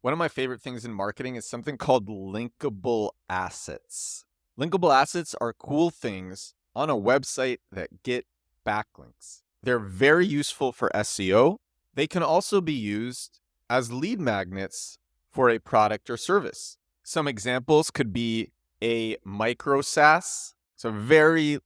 One of my favorite things in marketing is something called linkable assets. Linkable assets are cool things on a website that get backlinks. They're very useful for SEO. They can also be used as lead magnets for a product or service. Some examples could be a micro SaaS. It's a very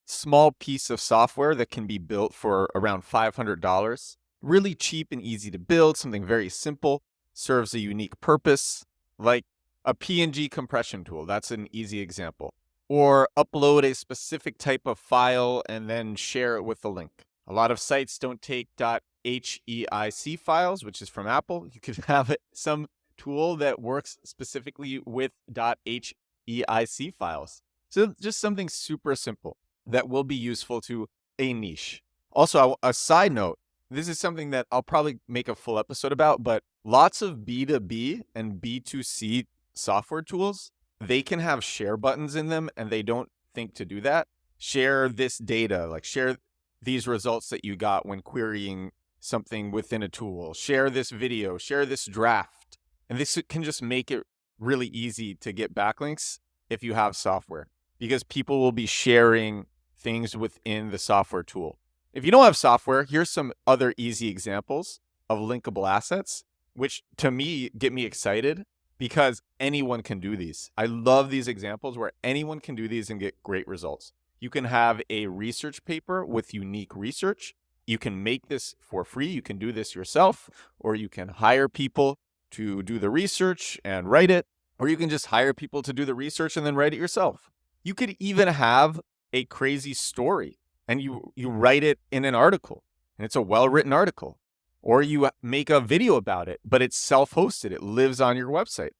small piece of software that can be built for around $500. Really cheap and easy to build, something very simple, serves a unique purpose, like a PNG compression tool. That's an easy example. Or upload a specific type of file and then share it with a link. A lot of sites don't take .heic files, which is from Apple. You could have some tool that works specifically with .heic files. So just something super simple that will be useful to a niche. Also, a side note, this is something that I'll probably make a full episode about, but lots of B2B and B2C software tools, they can have share buttons in them and they don't think to do that. Share this data, like share these results that you got when querying something within a tool. Share this video, share this draft. And this can just make it really easy to get backlinks if you have software, because people will be sharing things within the software tool. If you don't have software, here's some other easy examples of linkable assets, which to me get me excited because anyone can do these. I love these examples where anyone can do these and get great results. You can have a research paper with unique research. You can make this for free. You can do this yourself, or you can hire people to do the research and write it, or you can just hire people to do the research and then write it yourself. You could even have a crazy story and you write it in an article and it's a well-written article, or you make a video about it, but it's self-hosted. It lives on your website.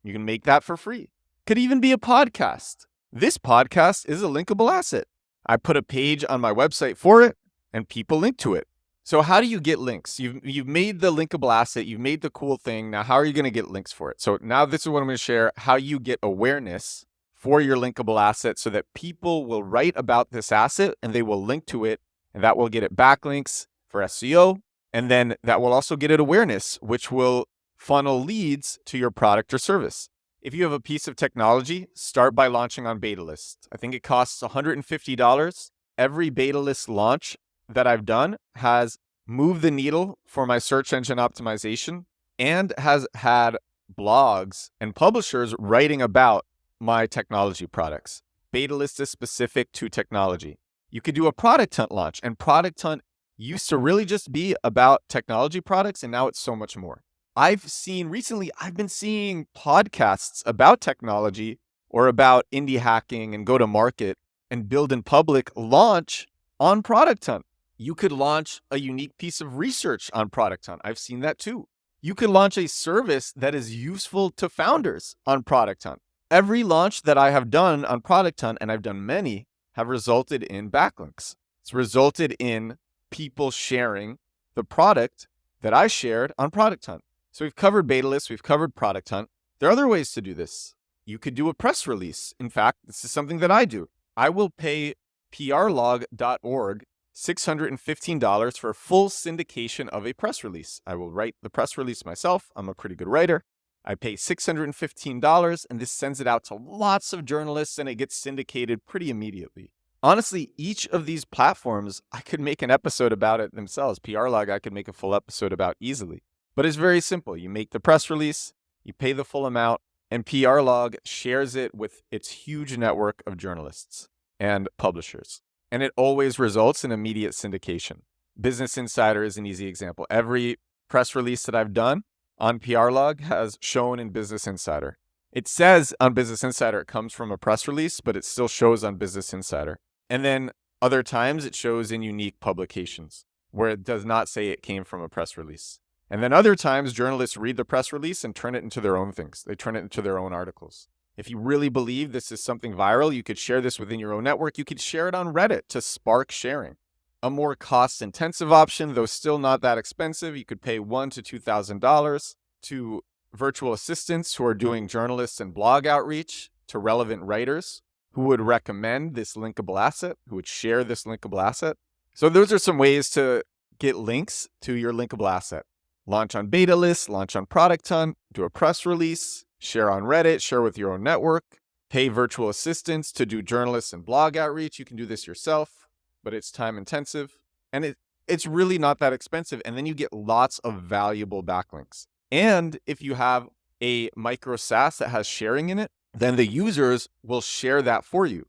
You can make that for free. Could even be a podcast. This podcast is a linkable asset. I put a page on my website for it and people link to it. So how do you get links? You've made the linkable asset, you've made the cool thing. Now, how are you going to get links for it? So now this is what I'm going to share, how you get awareness for your linkable asset so that people will write about this asset and they will link to it, and that will get it backlinks for SEO. And then that will also get it awareness, which will funnel leads to your product or service. If you have a piece of technology, start by launching on beta list. I think it costs $150. Every beta list launch that I've done has moved the needle for my search engine optimization and has had blogs and publishers writing about my technology products. Beta list is specific to technology. You could do a product hunt launch, and product hunt used to really just be about technology products, and now it's so much more. I've been seeing podcasts about technology or about indie hacking and go to market and build in public launch on product hunt. You could launch a unique piece of research on product hunt. I've seen that too. You could launch a service that is useful to founders on product hunt. Every launch that I have done on Product Hunt, and I've done many, have resulted in backlinks. It's resulted in people sharing the product that I shared on Product Hunt. So we've covered beta lists, we've covered Product Hunt. There are other ways to do this. You could do a press release. In fact, this is something that I do. I will pay prlog.org $615 for a full syndication of a press release. I will write the press release myself. I'm a pretty good writer. I pay $615, and this sends it out to lots of journalists, and it gets syndicated pretty immediately. Honestly, each of these platforms, I could make an episode about it themselves. PRlog, I could make a full episode about easily. But it's very simple. You make the press release, you pay the full amount, and PRlog shares it with its huge network of journalists and publishers. And it always results in immediate syndication. Business Insider is an easy example. Every press release that I've done on PRlog has shown in Business Insider. It says on Business Insider it comes from a press release, but it still shows on Business Insider. And then other times it shows in unique publications where it does not say it came from a press release. And then other times journalists read the press release and turn it into their own things. They turn it into their own articles. If you really believe this is something viral, you could share this within your own network. You could share it on Reddit to spark sharing. A more cost-intensive option, though still not that expensive, you could pay $1,000 to $2,000 to virtual assistants who are doing journalists and blog outreach to relevant writers who would recommend this linkable asset, who would share this linkable asset. So those are some ways to get links to your linkable asset. Launch on beta lists, launch on Product Hunt, do a press release, share on Reddit, share with your own network, pay virtual assistants to do journalists and blog outreach. You can do this yourself, but it's time intensive. And it's really not that expensive. And then you get lots of valuable backlinks. And if you have a micro SaaS that has sharing in it, then the users will share that for you.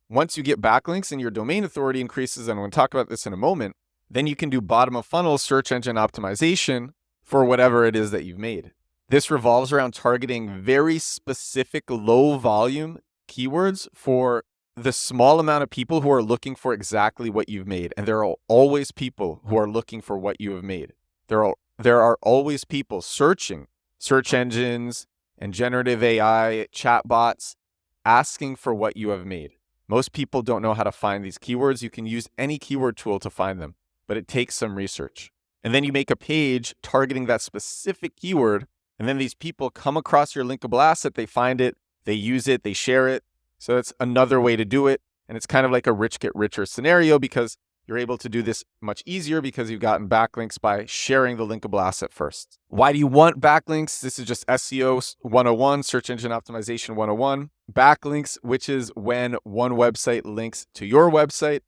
Once you get backlinks and your domain authority increases, and we'll talk about this in a moment, then you can do bottom of funnel search engine optimization for whatever it is that you've made. This revolves around targeting very specific low volume keywords for the small amount of people who are looking for exactly what you've made. And there are always people who are looking for what you have made. There are always people searching search engines and generative AI chatbots asking for what you have made. Most people don't know how to find these keywords. You can use any keyword tool to find them, but it takes some research. And then you make a page targeting that specific keyword, and then these people come across your linkable asset, they find it, they use it, they share it. So that's another way to do it. And it's kind of like a rich get richer scenario because you're able to do this much easier because you've gotten backlinks by sharing the linkable asset first. Why do you want backlinks? This is just SEO 101, search engine optimization 101. Backlinks, which is when one website links to your website,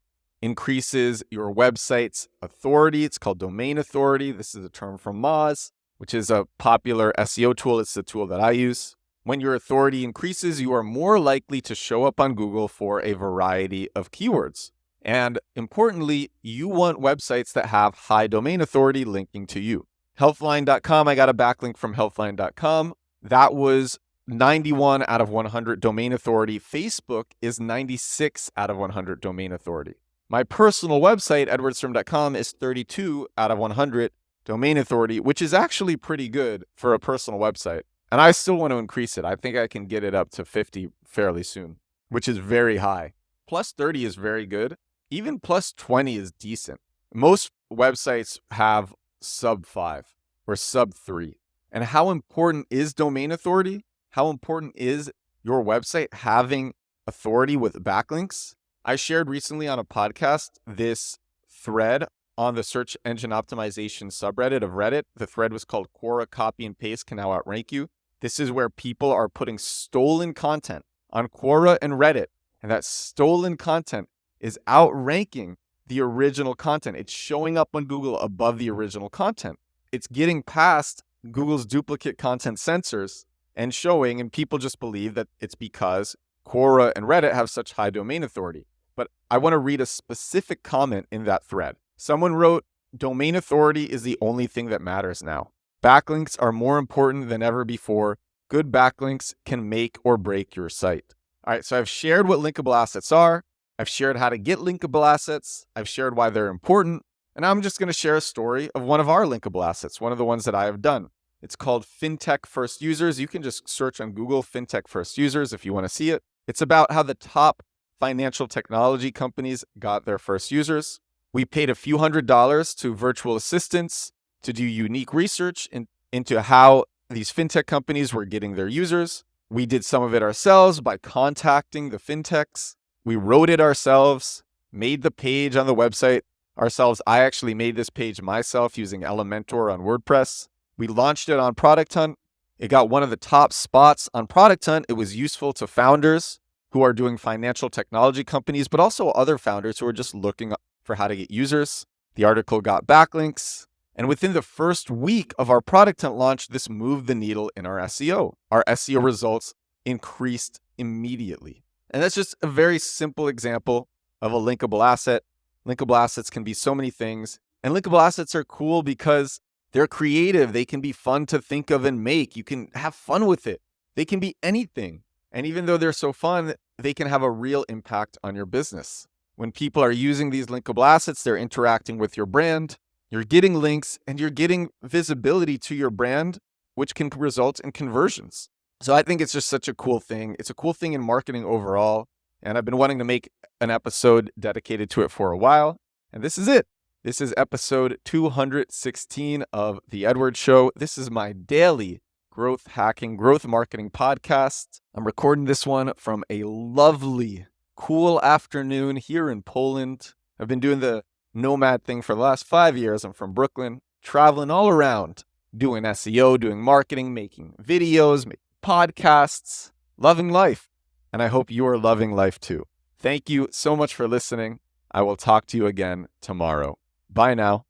increases your website's authority. It's called domain authority. This is a term from Moz, which is a popular SEO tool. It's the tool that I use. When your authority increases, you are more likely to show up on Google for a variety of keywords. And importantly, you want websites that have high domain authority linking to you. Healthline.com, I got a backlink from healthline.com. That was 91 out of 100 domain authority. Facebook is 96 out of 100 domain authority. My personal website, edwardstrom.com, is 32 out of 100 domain authority, which is actually pretty good for a personal website. And I still want to increase it. I think I can get it up to 50 fairly soon, which is very high. Plus 30 is very good. Even plus 20 is decent. Most websites have sub 5 or sub 3. And how important is domain authority? How important is your website having authority with backlinks? I shared recently on a podcast this thread on the search engine optimization subreddit of Reddit. The thread was called Quora Copy and Paste Can Now Outrank You. This is where people are putting stolen content on Quora and Reddit. And that stolen content is outranking the original content. It's showing up on Google above the original content. It's getting past Google's duplicate content sensors and showing, and people just believe that it's because Quora and Reddit have such high domain authority. But I want to read a specific comment in that thread. Someone wrote, "Domain authority is the only thing that matters now. Backlinks are more important than ever before. Good backlinks can make or break your site." All right, so I've shared what linkable assets are. I've shared how to get linkable assets. I've shared why they're important. And I'm just going to share a story of one of our linkable assets, one of the ones that I have done. It's called FinTech First Users. You can just search on Google FinTech First Users if you want to see it. It's about how the top financial technology companies got their first users. We paid a few $100s to virtual assistants to do unique research into how these fintech companies were getting their users. We did some of it ourselves by contacting the fintechs. We wrote it ourselves, made the page on the website ourselves. I actually made this page myself using Elementor on WordPress. We launched it on Product Hunt. It got one of the top spots on Product Hunt. It was useful to founders who are doing financial technology companies, but also other founders who are just looking for how to get users. The article got backlinks. And within the first week of our Product Hunt launch, this moved the needle in our SEO. Our SEO results increased immediately. And that's just a very simple example of a linkable asset. Linkable assets can be so many things. And linkable assets are cool because they're creative. They can be fun to think of and make. You can have fun with it. They can be anything. And even though they're so fun, they can have a real impact on your business. When people are using these linkable assets, they're interacting with your brand. You're getting links and you're getting visibility to your brand, which can result in conversions. So I think it's just such a cool thing. It's a cool thing in marketing overall. And I've been wanting to make an episode dedicated to it for a while. And this is it. This is episode 216 of The Edward Show. This is my daily growth hacking, growth marketing podcast. I'm recording this one from a lovely, cool afternoon here in Poland. I've been doing the nomad thing for the last 5 years. I'm from Brooklyn, traveling all around. doing SEO, doing marketing, making videos, making podcasts, loving life. And I hope you are loving life too. Thank you so much for listening. I will talk to you again tomorrow. Bye now.